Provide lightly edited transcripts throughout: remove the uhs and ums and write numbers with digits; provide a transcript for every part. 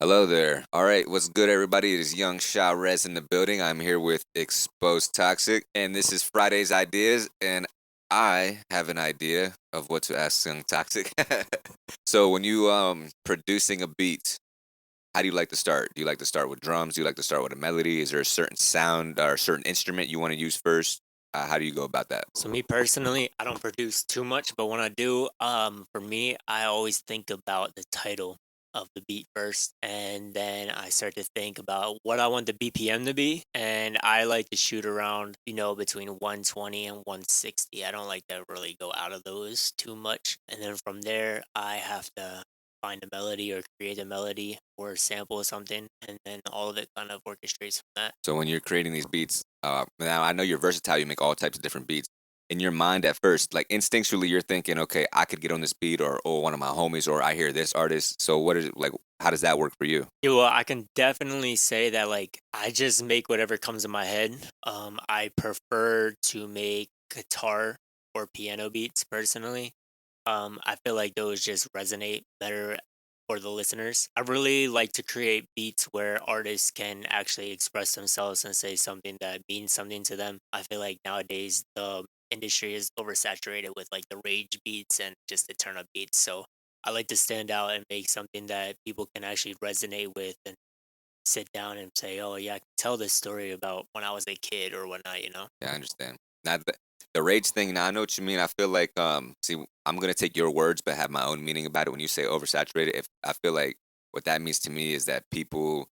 Hello there. All right, what's good, everybody? It is young Sha Rez in the building. I'm here with Exposed Toxic, and this is Friday's Ideas, and I have an idea of what to ask young Toxic. So, when you producing a beat, how do you like to start? Do you like to start with drums? Do you like to start with a melody? Is there a certain sound or a certain instrument you want to use first? How do you go about that? So me personally, I don't produce too much, but when I do, for me, I always think about the title of the beat first, and then I start to think about what I want the BPM to be, and I like to shoot around, between 120 and 160. I don't like to really go out of those too much, and then from there, I have to find a melody or create a melody or sample or something, and then all of it kind of orchestrates from that. So when you're creating these beats, now I know you're versatile. You make all types of different beats. In your mind, at first, like instinctually, you're thinking, okay, I could get on this beat, or one of my homies, or I hear this artist. So what is it like? How does that work for you? Yeah, well, I can definitely say that I just make whatever comes in my head. I prefer to make guitar or piano beats personally. I feel like those just resonate better for the listeners. I really like to create beats where artists can actually express themselves and say something that means something to them. I feel like nowadays the industry is oversaturated with like the rage beats and just the turn up beats. So I like to stand out and make something that people can actually resonate with and sit down and say, "Oh yeah, I can tell this story about when I was a kid or whatnot." Yeah, I understand. Now the rage thing. Now I know what you mean. I feel like see, I'm gonna take your words, but have my own meaning about it. When you say oversaturated, if I feel like what that means to me is that people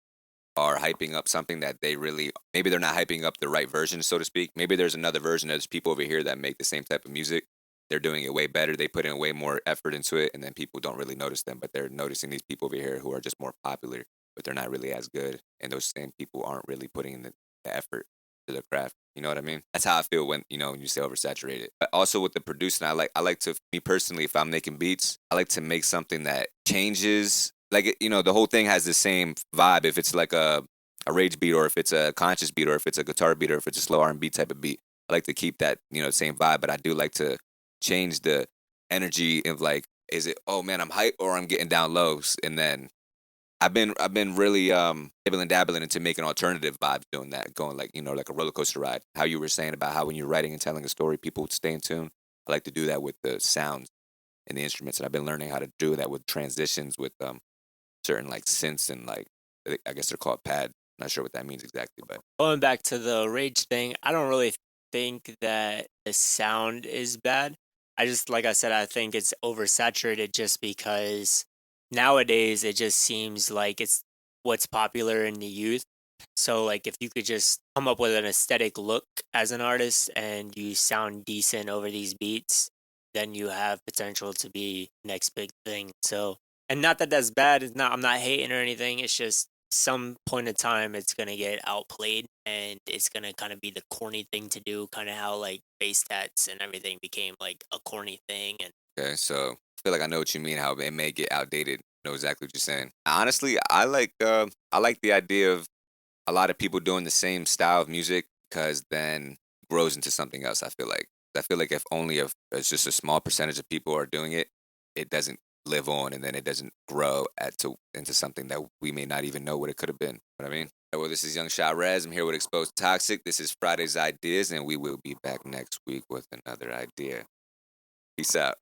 are hyping up something that they really maybe they're not hyping up the right version, so to speak. Maybe there's another version. There's people over here that make the same type of music. They're doing it way better. They put in way more effort into it, and then people don't really notice them. But they're noticing these people over here who are just more popular, but they're not really as good. And those same people aren't really putting in the effort to the craft. You know what I mean? That's how I feel when you say oversaturated. But also with the producing, I like to me personally, if I'm making beats, I like to make something that changes the whole thing has the same vibe. If it's like a rage beat, or if it's a conscious beat, or if it's a guitar beat, or if it's a slow R&B type of beat, I like to keep that same vibe. But I do like to change the energy of like, is it, oh man, I'm hype, or I'm getting down lows. And then I've been really dabbling into making alternative vibes, doing that, going like like a roller coaster ride. How you were saying about how when you're writing and telling a story, people would stay in tune. I like to do that with the sounds and the instruments, and I've been learning how to do that with transitions, with certain like synths, and like I guess they're called pad. Not sure what that means exactly, but Going back to the rage thing, I don't really think that the sound is bad. I just, like I said, I think it's oversaturated just because nowadays it just seems like it's what's popular in the youth. So, like, if you could just come up with an aesthetic look as an artist and you sound decent over these beats, then you have potential to be next big thing. So, and not that that's bad. It's not. I'm not hating or anything. It's just some point of time it's gonna get outplayed and it's gonna kind of be the corny thing to do. Kind of how like face tats and everything became like a corny thing. And okay. So I feel like I know what you mean. How it may get outdated. I know exactly what you're saying. Honestly, I like the idea of a lot of people doing the same style of music, because then it grows into something else. I feel like if only if it's just a small percentage of people are doing it, it doesn't live on, and then it doesn't grow into something that we may not even know what it could have been. You know what I mean? Well, this is Young Sha Rez. I'm here with Exposed Toxic. This is Friday's Ideas, and we will be back next week with another idea. Peace out.